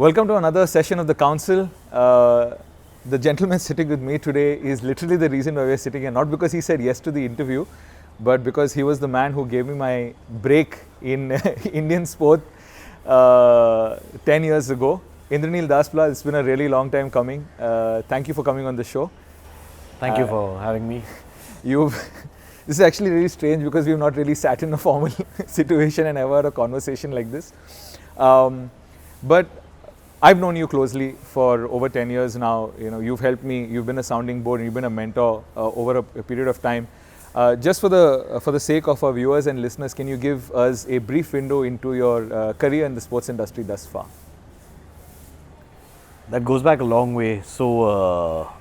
Welcome to another session of the Council. The gentleman sitting with me today is literally the reason why we're sitting here, not because he said yes to the interview, but because he was the man who gave me my break in Indian sport 10 years ago. Indranil Das Blah, it's been a really long time coming. Thank you for coming on the show. Thank you for having me. This is actually really strange because we've not really sat in a formal situation and ever had a conversation like this. But I've known you closely for over 10 years now. You know, you've helped me. You've been a sounding board. And you've been a mentor over a period of time. Just for the sake of our viewers and listeners, can you give us a brief window into your career in the sports industry thus far? That goes back a long way. So,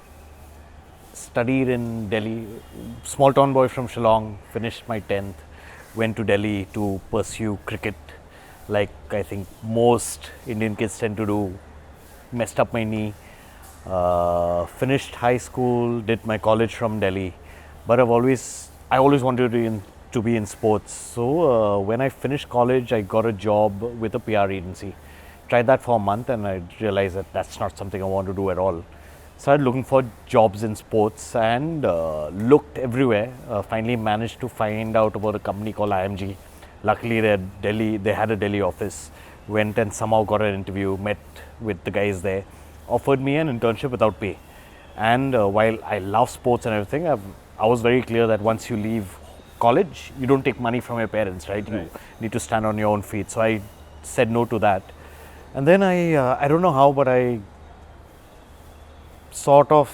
studied in Delhi, small town boy from Shillong, finished my 10th, went to Delhi to pursue cricket, like I think most Indian kids tend to do. Messed up my knee, finished high school, did my college from Delhi, but I always wanted to be in sports. So when I finished college, I got a job with a PR agency. Tried that for a month and I realized that that's not something I want to do at all. Started looking for jobs in sports and looked everywhere. Finally managed to find out about a company called IMG. Luckily they had a Delhi office. Went and somehow got an interview, met with the guys there, offered me an internship without pay. And while I love sports and everything, I was very clear that once you leave college, you don't take money from your parents, right? You need to stand on your own feet. So I said no to that. And then I don't know how, but I sort of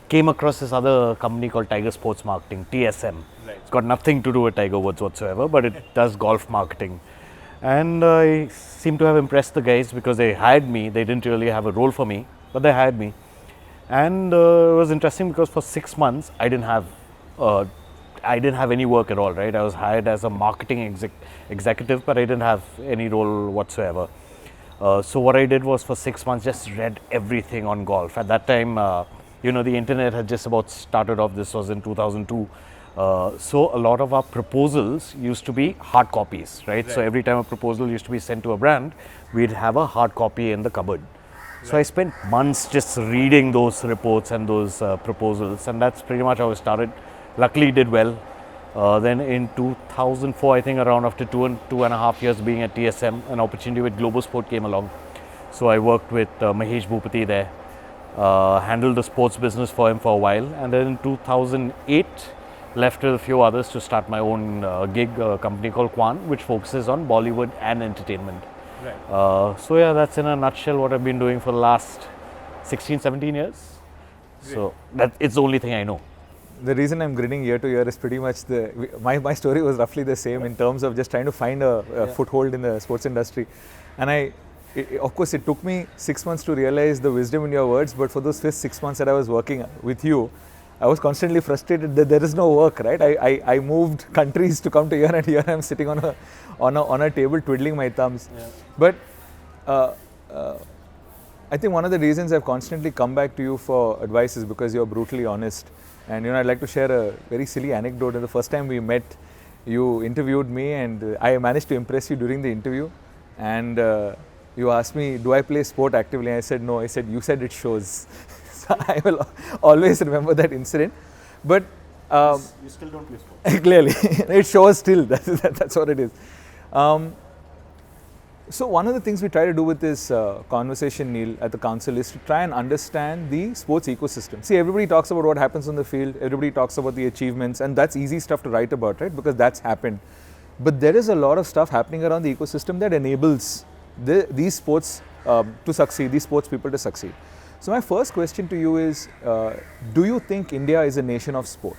came across this other company called Tiger Sports Marketing, TSM. Right. It's got nothing to do with Tiger Woods whatsoever, but it does golf marketing. And I seem to have impressed the guys because they hired me. They didn't really have a role for me, but they hired me. And it was interesting because for 6 months, I didn't have any work at all, right? I was hired as a marketing executive, but I didn't have any role whatsoever. So what I did was for 6 months, just read everything on golf. At that time, the internet had just about started off. This was in 2002. So a lot of our proposals used to be hard copies, right? So every time a proposal used to be sent to a brand, we'd have a hard copy in the cupboard. So I spent months just reading those reports and those proposals, and that's pretty much how I started. Luckily did well. Then in 2004, I think around after two and a half years being at TSM, an opportunity with Globosport came along. So I worked with Mahesh Bhupathi there, handled the sports business for him for a while. And then in 2008, left with a few others to start my own gig, a company called KWAN, which focuses on Bollywood and entertainment. Right. So yeah, that's in a nutshell what I've been doing for the last 16, 17 years. Great. So it's the only thing I know. The reason I'm grinning year to year is pretty much my story was roughly the same in terms of just trying to find a foothold in the sports industry. And of course, it took me 6 months to realize the wisdom in your words, but for those first 6 months that I was working with you, I was constantly frustrated that there is no work, right? I moved countries to come to here, and here I'm sitting on a table twiddling my thumbs. Yeah. But I think one of the reasons I've constantly come back to you for advice is because you're brutally honest. And I'd like to share a very silly anecdote. The first time we met, you interviewed me, and I managed to impress you during the interview. And you asked me, "Do I play sport actively?" And I said, "No." I said, "You said it shows." So I will always remember that incident. But you still don't play sport. Clearly, it shows still. That's what it is. So one of the things we try to do with this conversation, Neil, at the council is to try and understand the sports ecosystem. See, everybody talks about what happens on the field, everybody talks about the achievements, and that's easy stuff to write about, right? Because that's happened. But there is a lot of stuff happening around the ecosystem that enables these sports to succeed, these sports people to succeed. So my first question to you is, do you think India is a nation of sport?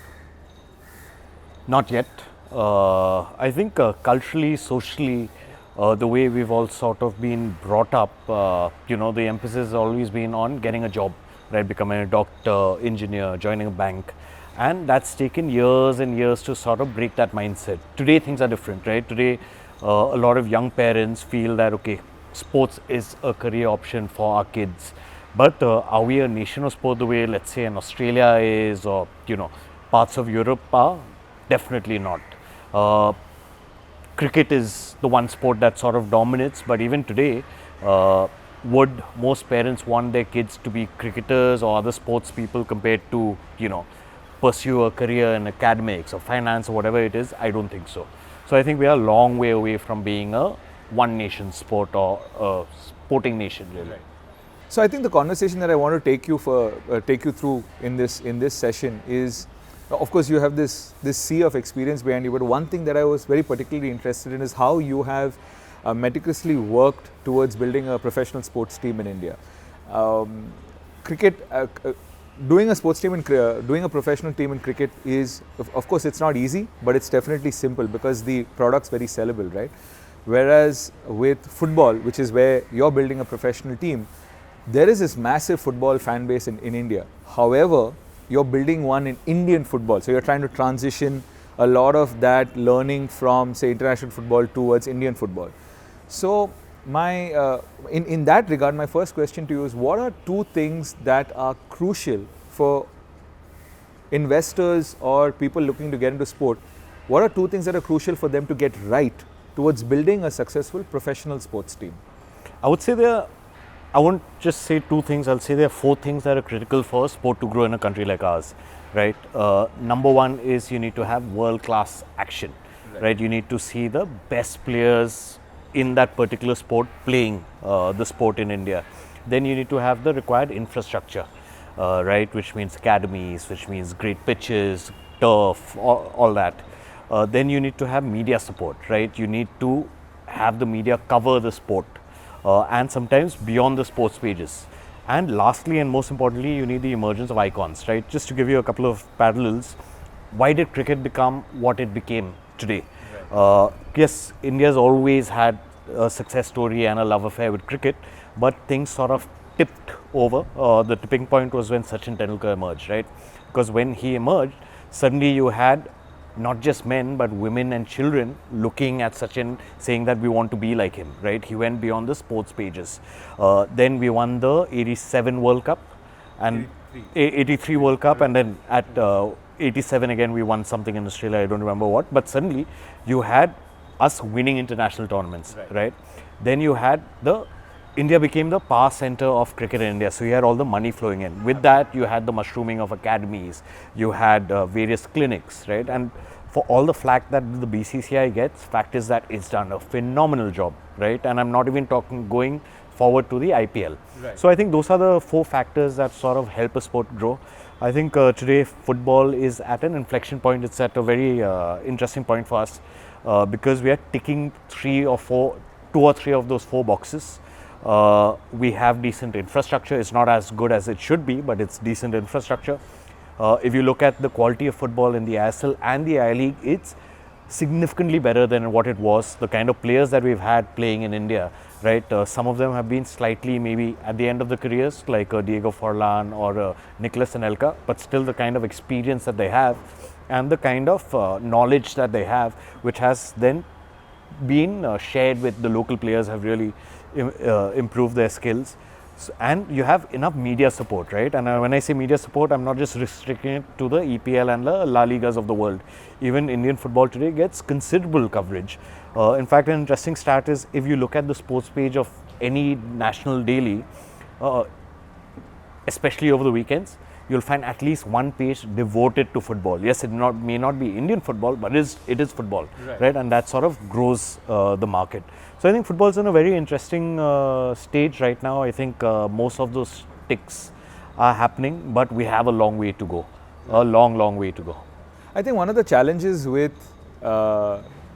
Not yet. I think culturally, socially, the way we've all sort of been brought up, the emphasis has always been on getting a job, right? Becoming a doctor, engineer, joining a bank. And that's taken years and years to sort of break that mindset. Today, things are different, right? Today, a lot of young parents feel that, okay, sports is a career option for our kids. But are we a nation of sport the way, let's say, in Australia is, or, parts of Europe are? Definitely not. cricket is the one sport that sort of dominates, but even today, would most parents want their kids to be cricketers or other sports people compared to, pursue a career in academics or finance or whatever it is? I don't think so. So I think we are a long way away from being a one nation sport or a sporting nation, really. Right. So I think the conversation that I want to take you through in this session is, of course, you have this sea of experience behind you. But one thing that I was very particularly interested in is how you have meticulously worked towards building a professional sports team in India. Cricket, doing a sports team doing a professional team in cricket is, of course, it's not easy, but it's definitely simple because the product's very sellable, right? Whereas with football, which is where you're building a professional team, there is this massive football fan base in India. However, you're building one in Indian football. So you're trying to transition a lot of that learning from, say, international football towards Indian football. So in that regard, my first question to you is, what are two things that are crucial for investors or people looking to get into sport? What are two things that are crucial for them to get right towards building a successful professional sports team? I would say I won't just say two things, I'll say there are four things that are critical for sport to grow in a country like ours, right? Number one is you need to have world-class action, right? You need to see the best players in that particular sport playing the sport in India. Then you need to have the required infrastructure, right? Which means academies, which means great pitches, turf, all that. Then you need to have media support, right? You need to have the media cover the sport. And sometimes beyond the sports pages. And lastly and most importantly, you need the emergence of icons, right? Just to give you a couple of parallels, why did cricket become what it became today? Right. Yes, India's always had a success story and a love affair with cricket, but things sort of tipped over. The tipping point was when Sachin Tendulkar emerged, right? Because when he emerged, suddenly you had not just men but women and children looking at Sachin saying that we want to be like him, right? He went beyond the sports pages. Then we won the 87 World Cup and 83 World Cup, and then at 87 again we won something in Australia, I don't remember what, but suddenly you had us winning international tournaments, right? Then you had India became the power center of cricket in India. So you had all the money flowing in. With that, you had the mushrooming of academies. You had various clinics, right? And for all the flack that the BCCI gets, fact is that it's done a phenomenal job, right? And I'm not even talking going forward to the IPL. Right. So I think those are the four factors that sort of help a sport grow. I think today football is at an inflection point. It's at a very interesting point for us because we are ticking two or three of those four boxes. We have decent infrastructure. It's not as good as it should be, but it's decent infrastructure. If you look at the quality of football in the ISL and the I-League, it's significantly better than what it was. The kind of players that we've had playing in India, right? Some of them have been slightly maybe at the end of the careers, like Diego Forlan or Nicholas Anelka, but still the kind of experience that they have and the kind of knowledge that they have, which has then been shared with the local players, have really improve their skills. So, and you have enough media support, right? And when I say media support, I'm not just restricting it to the EPL and the La Ligas of the world. Even Indian football today gets considerable coverage. In fact, an interesting stat is if you look at the sports page of any national daily, especially over the weekends, you'll find at least one page devoted to football. Yes, it may not be Indian football, but it is football, right? And that sort of grows the market. So I think football is in a very interesting stage right now. I think most of those ticks are happening, but we have a long way to go, a long way to go. I think one of the challenges with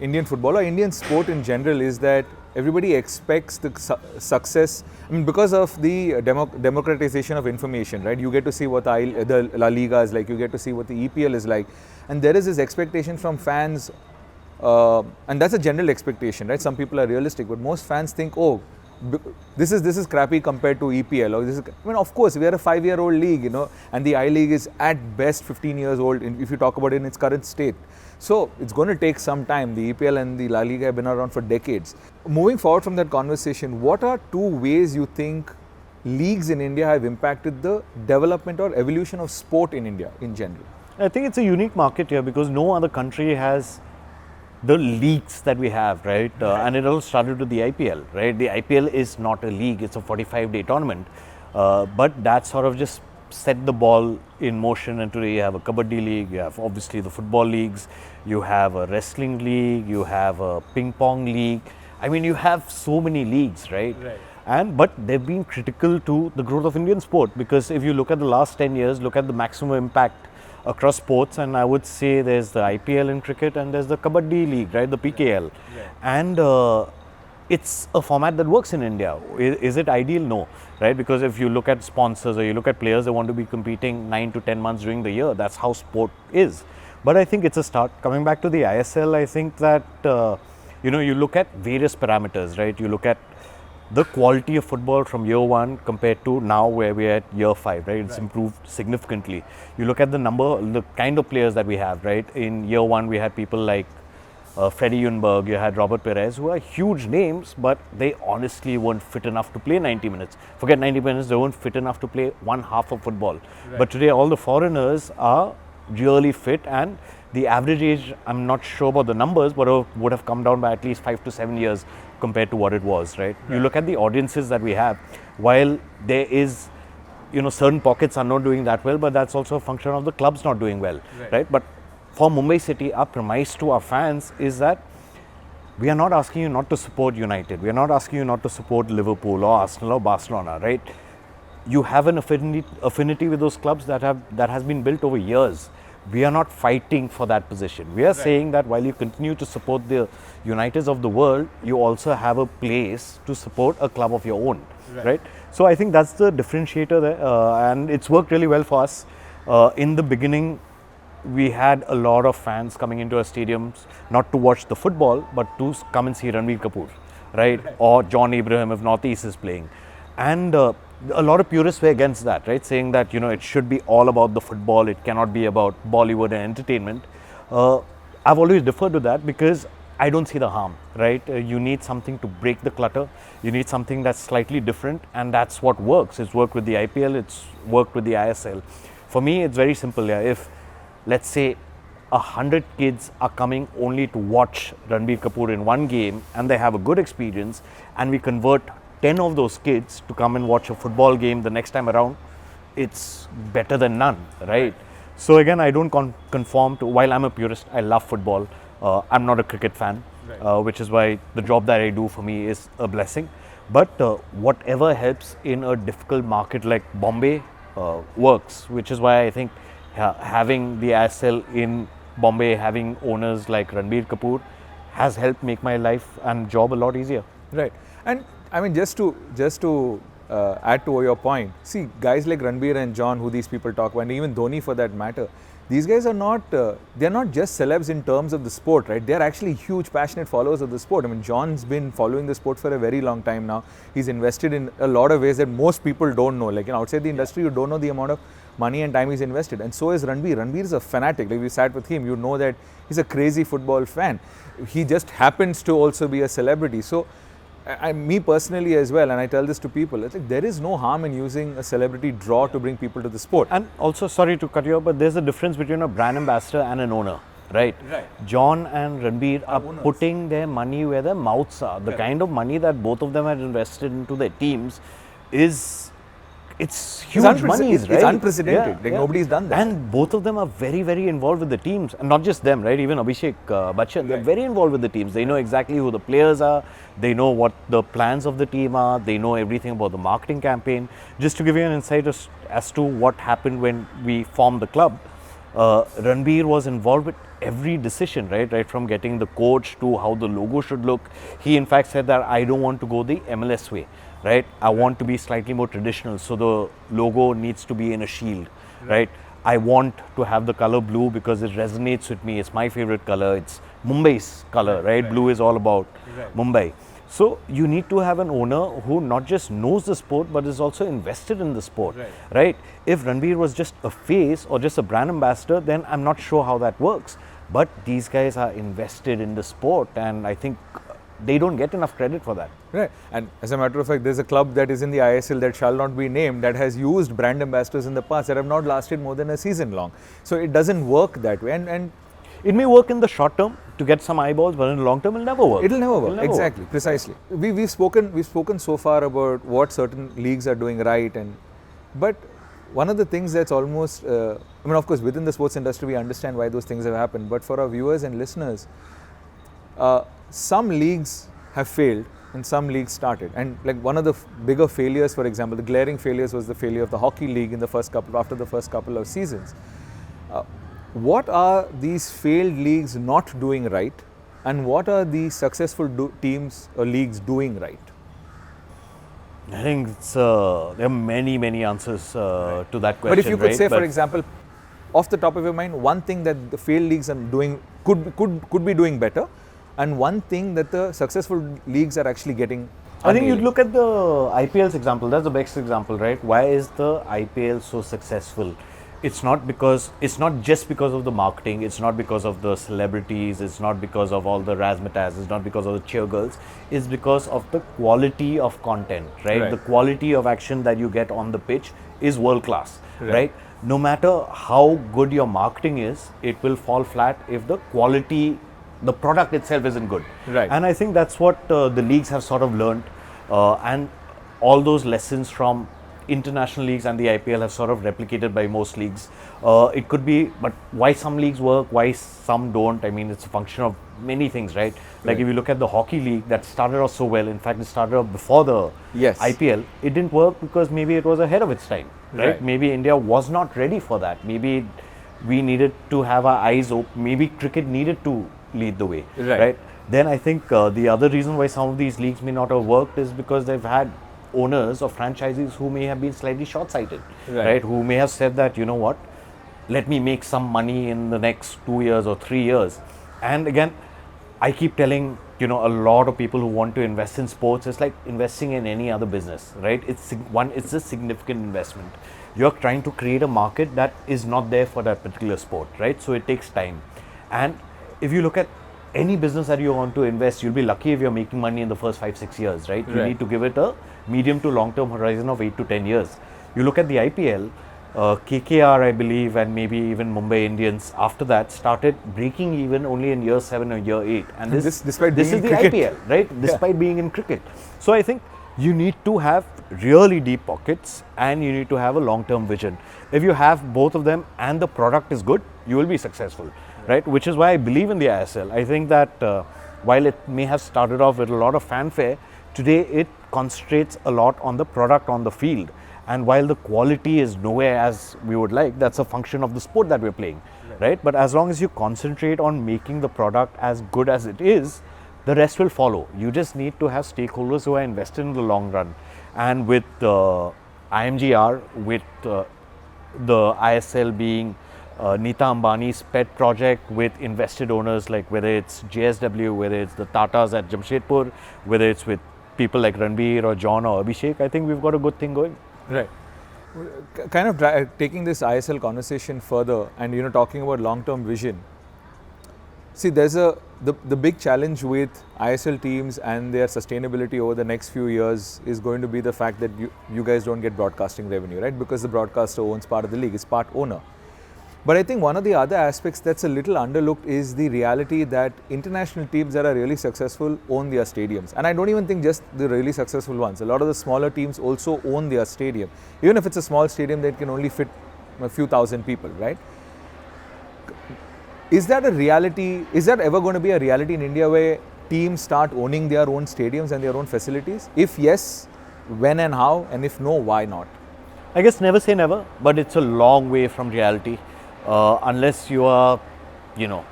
Indian football or Indian sport in general is that everybody expects the success. I mean, because of the democratization of information, right? You get to see what the La Liga is like, you get to see what the EPL is like, and there is this expectation from fans, and that's a general expectation, right? Some people are realistic, but most fans think, oh, this is crappy compared to EPL, or this is. I mean, of course, we are a 5-year-old league, and the I League is at best 15 years old if you talk about it in its current state. So it's going to take some time. The EPL and the La Liga have been around for decades. Moving forward from that conversation, what are two ways you think leagues in India have impacted the development or evolution of sport in India in general? I think it's a unique market here because no other country has the leagues that we have, right? And it all started with the IPL, right? The IPL is not a league, it's a 45-day tournament. But that sort of just set the ball in motion, and today you have a Kabaddi league, you have obviously the football leagues, you have a wrestling league, you have a ping pong league. I mean, you have so many leagues, right? But they've been critical to the growth of Indian sport, because if you look at the last 10 years, look at the maximum impact across sports, and I would say there's the IPL in cricket and there's the Kabaddi league, right? The PKL. And it's a format that works in India. Is it ideal? No, right? Because if you look at sponsors or you look at players, they want to be competing 9 to 10 months during the year. That's how sport is. But I think it's a start. Coming back to the ISL, I think that, you look at various parameters, right? You look at the quality of football from year 1 compared to now where we're at year 5, right? It's improved significantly. You look at the kind of players that we have, right? In year 1, we had people like Freddie Ljungberg, you had Robert Perez, who are huge names, but they honestly weren't fit enough to play 90 minutes. Forget 90 minutes, they weren't fit enough to play one half of football. But today, all the foreigners are really fit, and the average age, I'm not sure about the numbers, but would have come down by at least 5 to 7 years compared to what it was, right? You look at the audiences that we have, while there is, certain pockets are not doing that well, but that's also a function of the clubs not doing well, right? But for Mumbai City, our premise to our fans is that we are not asking you not to support United. We are not asking you not to support Liverpool or Arsenal or Barcelona, right? You have an affinity with those clubs that has been built over years. We are not fighting for that position. We are saying that while you continue to support the Uniteds of the world, you also have a place to support a club of your own, right? So I think that's the differentiator there, and it's worked really well for us. In the beginning, we had a lot of fans coming into our stadiums, not to watch the football, but to come and see Ranbir Kapoor, right? Or John Abraham if Northeast is playing. And a lot of purists were against that, right? Saying that, it should be all about the football, it cannot be about Bollywood and entertainment. I've always deferred to that because I don't see the harm, right? You need something to break the clutter. You need something that's slightly different, and that's what works. It's worked with the IPL, it's worked with the ISL. For me, it's very simple. If, let's say, 100 kids are coming only to watch Ranbir Kapoor in one game and they have a good experience, and we convert 10 of those kids to come and watch a football game the next time around, it's better than none, right? So again, I don't conform to, while I'm a purist, I love football. I'm not a cricket fan, which is why the job that I do for me is a blessing. But whatever helps in a difficult market like Bombay works, which is why I think having the ISL in Bombay, having owners like Ranbir Kapoor has helped make my life and job a lot easier. Right. And I mean, just to add to your point, see, guys like Ranbir and John, who these people talk about, and even Dhoni for that matter, these guys are not, they're not just celebs in terms of the sport, right? They're actually huge, passionate followers of the sport. I mean, John's been following the sport for a very long time now. He's invested in a lot of ways that most people don't know. Like, outside the industry, you don't know the amount of money and time he's invested. And so is Ranbir. Ranbir is a fanatic. Like, we sat with him, you know that he's a crazy football fan. He just happens to also be a celebrity. So, me personally as well, and I tell this to people, it's like there is no harm in using a celebrity draw to bring people to the sport. And also, sorry to cut you off, but there's a difference between a brand ambassador and an owner, right? John and Ranbir are putting their money where their mouths are. The kind of money that both of them had invested into their teams it's huge money, right? It's unprecedented. Nobody's done that. And both of them are very, very involved with the teams. And not just them, right? Even Abhishek Bachchan, they're very involved with the teams. They know exactly who the players are. They know what the plans of the team are. They know everything about the marketing campaign. Just to give you an insight as to what happened when we formed the club, Ranbir was involved with every decision, right? Right from getting the coach to how the logo should look. He in fact said that I don't want to go the MLS way, right? I want to be slightly more traditional. So the logo needs to be in a shield, right? I want to have the color blue because it resonates with me. It's my favorite color. It's Mumbai's color, right? Blue is all about Mumbai. So you need to have an owner who not just knows the sport but is also invested in the sport, right? If Ranbir was just a face or just a brand ambassador, then I'm not sure how that works. But these guys are invested in the sport, and I think they don't get enough credit for that. Right. And as a matter of fact, there's a club that is in the ISL that shall not be named that has used brand ambassadors in the past that have not lasted more than a season long. So it doesn't work that way. And It may work in the short term to get some eyeballs, but in the long term, it'll never work. It'll never work. Exactly, precisely. We've spoken so far about what certain leagues are doing right, but one of the things that's almost, I mean, of course, within the sports industry, we understand why those things have happened. But for our viewers and listeners, some leagues have failed and some leagues started. And like one of the bigger failures, for example, the glaring failures was the failure of the hockey league after the first couple of seasons. What are these failed leagues not doing right, and what are the successful teams or leagues doing right? I think there are many answers to that question. But if you could say, for example, off the top of your mind, one thing that the failed leagues are doing could be doing better, and one thing that the successful leagues are actually getting. I think you'd look at the IPL's example. That's the best example, right? Why is the IPL so successful? It's not just because of the marketing, it's not because of the celebrities, it's not because of all the razzmatazz, it's not because of the cheer girls, it's because of the quality of content, right? The quality of action that you get on the pitch is world class, right? No matter how good your marketing is, it will fall flat if the quality, the product itself isn't good. Right. And I think that's what the leagues have sort of learned, and all those lessons from international leagues and the IPL have sort of replicated by most leagues. It could be, but why some leagues work, why some don't, I mean, it's a function of many things, right? Like if you look at the hockey league that started off so well, in fact, it started off before the IPL, it didn't work because maybe it was ahead of its time, right? Maybe India was not ready for that. Maybe we needed to have our eyes open. Maybe cricket needed to lead the way, right? Then I think the other reason why some of these leagues may not have worked is because they've had owners or franchisees who may have been slightly short-sighted, right? Who may have said that, you know what, let me make some money in the next 2 years or 3 years. And again, I keep telling, you know, a lot of people who want to invest in sports, it's like investing in any other business, right? It's a significant investment. You're trying to create a market that is not there for that particular sport, right? So it takes time. And if you look at any business that you want to invest, you'll be lucky if you're making money in the first 5-6 years, right? You need to give it a medium to long term horizon of 8 to 10 years. You look at the IPL, KKR, I believe, and maybe even Mumbai Indians after that started breaking even only in year 7 or year 8. And this is the IPL, right? Despite being in cricket. So I think you need to have really deep pockets and you need to have a long term vision. If you have both of them and the product is good, you will be successful, right? Which is why I believe in the ISL. I think that while it may have started off with a lot of fanfare, today it concentrates a lot on the product on the field. And while the quality is nowhere as we would like, that's a function of the sport that we're playing, right? But as long as you concentrate on making the product as good as it is, the rest will follow. You just need to have stakeholders who are invested in the long run. And with IMGR, with the ISL being Nita Ambani's pet project, with invested owners like whether it's JSW, whether it's the Tatas at Jamshedpur, whether it's with people like Ranbir or John or Abhishek, I think we've got a good thing going. Right. Kind of taking this ISL conversation further and, you know, talking about long-term vision. See, there's the big challenge with ISL teams and their sustainability over the next few years is going to be the fact that you guys don't get broadcasting revenue, right? Because the broadcaster owns part of the league, is part owner. But I think one of the other aspects that's a little underlooked is the reality that international teams that are really successful own their stadiums. And I don't even think just the really successful ones. A lot of the smaller teams also own their stadium. Even if it's a small stadium that can only fit a few thousand people, right? Is that a reality? Is that ever going to be a reality in India where teams start owning their own stadiums and their own facilities? If yes, when and how? And if no, why not? I guess never say never, but it's a long way from reality. Unless you are, you know,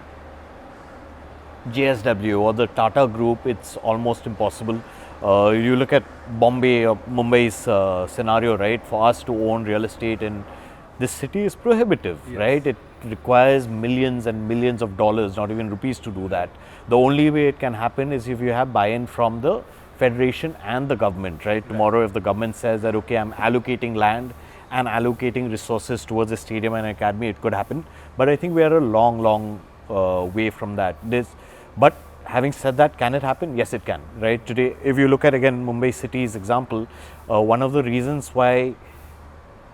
JSW or the Tata Group, it's almost impossible. You look at Bombay or Mumbai's scenario, right? For us to own real estate in this city is prohibitive, right? It requires millions and millions of dollars, not even rupees, to do that. The only way it can happen is if you have buy-in from the federation and the government, right? Tomorrow, if the government says that, okay, I'm allocating land and allocating resources towards a stadium and academy, it could happen. But I think we are a long way from that. But having said that, can it happen? Yes, it can, right? Today, if you look at, again, Mumbai City's example, one of the reasons why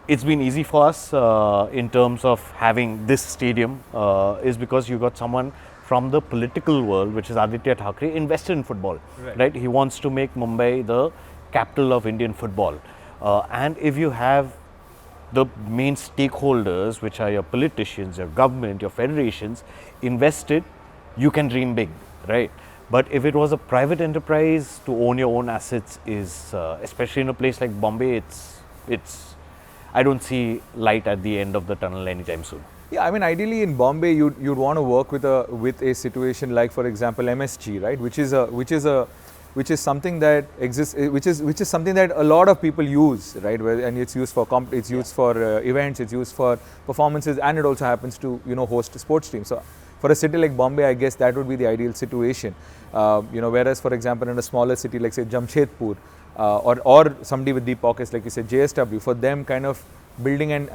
it's been easy for us in terms of having this stadium is because you got someone from the political world, which is Aditya Thackeray, invested in football, right? He wants to make Mumbai the capital of Indian football. And if you have the main stakeholders, which are your politicians, your government, your federations, invested, you can dream big, right? But if it was a private enterprise, to own your own assets is, especially in a place like Bombay, it's. I don't see light at the end of the tunnel anytime soon. Yeah, I mean, ideally in Bombay, you'd want to work with a situation like, for example, MSG, right? Which is something that exists, which is something that a lot of people use, right? And it's used for events, it's used for performances, and it also happens to host sports teams. So for a city like Bombay, I guess that would be the ideal situation. Whereas, for example, in a smaller city like say Jamshedpur, or somebody with deep pockets like you said JSW, for them kind of building and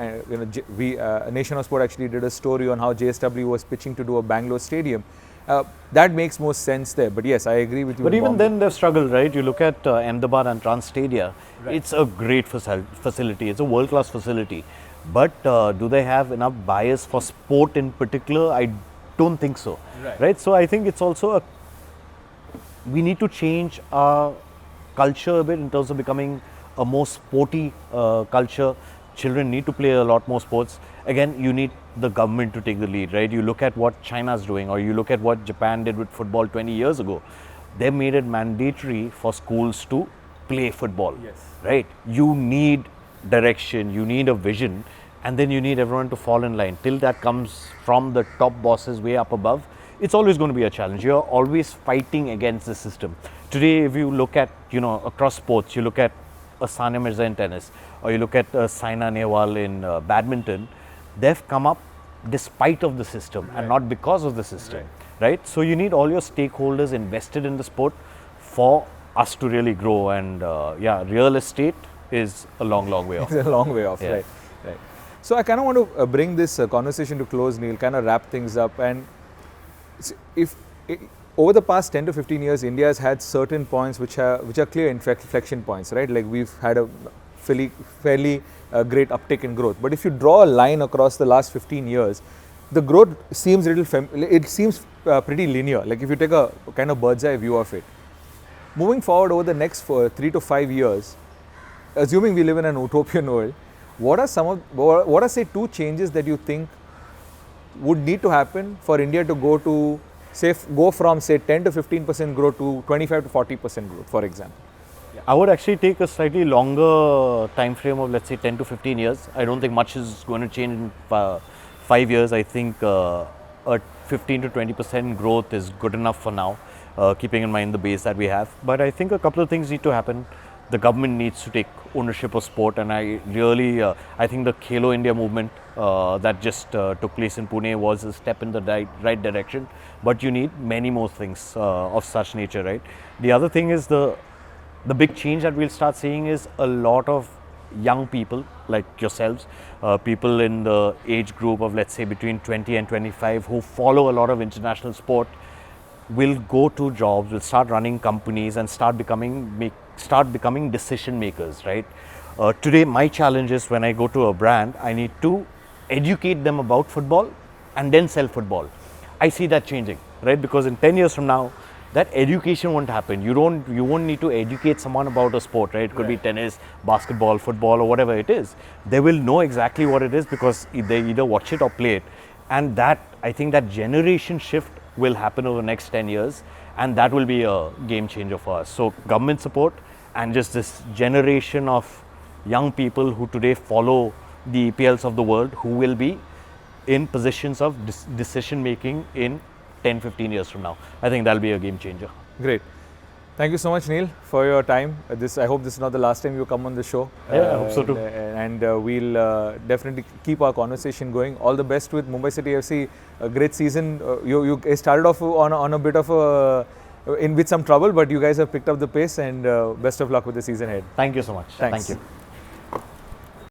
Nation of Sport actually did a story on how JSW was pitching to do a Bangalore stadium. That makes more sense there. But yes, I agree with you. But even then they've struggled, right? You look at Ahmedabad and Trans Stadia, it's a great facility. It's a world-class facility. But do they have enough bias for sport in particular? I don't think so, right? So I think it's also we need to change our culture a bit in terms of becoming a more sporty culture. Children need to play a lot more sports. Again, you need the government to take the lead, right? You look at what China's doing, or you look at what Japan did with football 20 years ago. They made it mandatory for schools to play football, right? You need direction, you need a vision, and then you need everyone to fall in line. Till that comes from the top bosses way up above, it's always going to be a challenge. You're always fighting against the system. Today, if you look at, across sports, you look at a Sania Mirza in tennis, or you look at Saina Nehwal in badminton, they've come up despite of the system and not because of the system, right? So you need all your stakeholders invested in the sport for us to really grow. And real estate is a long way off. It's a long way off, right. So I kind of want to bring this conversation to close, Neil, kind of wrap things up. And over the past 10 to 15 years, India has had certain points which are clear inflection points, right? Like we've had a fairly great uptick in growth. But if you draw a line across the last 15 years, the growth seems pretty linear. Like if you take a kind of bird's eye view of it. Moving forward over the next 3 to 5 years, assuming we live in an utopian world, what are say 2 changes that you think would need to happen for India to go from say 10 to 15% growth to 25 to 40% growth, for example? I would actually take a slightly longer time frame of, let's say, 10 to 15 years. I don't think much is going to change in 5 years. I think a 15 to 20% growth is good enough for now, keeping in mind the base that we have. But I think a couple of things need to happen. The government needs to take ownership of sport, and I think the Khelo India movement that just took place in Pune was a step in the right direction. But you need many more things of such nature, right? The other thing is the big change that we'll start seeing is a lot of young people like yourselves, people in the age group of, let's say, between 20 and 25 who follow a lot of international sport, will go to jobs, will start running companies and start becoming decision makers, right? Today, my challenge is when I go to a brand, I need to educate them about football and then sell football. I see that changing, right? Because in 10 years from now, that education won't happen. You won't need to educate someone about a sport, right? It could be tennis, basketball, football, or whatever it is. They will know exactly what it is because they either watch it or play it. And I think that generation shift will happen over the next 10 years, and that will be a game changer for us. So government support and just this generation of young people who today follow the EPLs of the world, who will be in positions of decision making in 10-15 years from now. I think that'll be a game changer. Great. Thank you so much, Neil, for your time. I hope this is not the last time you come on the show. Yeah, I hope so too. And we'll definitely keep our conversation going. All the best with Mumbai City FC. A great season. You started off on a bit of with some trouble, but you guys have picked up the pace, and best of luck with the season ahead. Thank you so much. Thanks. Thank you.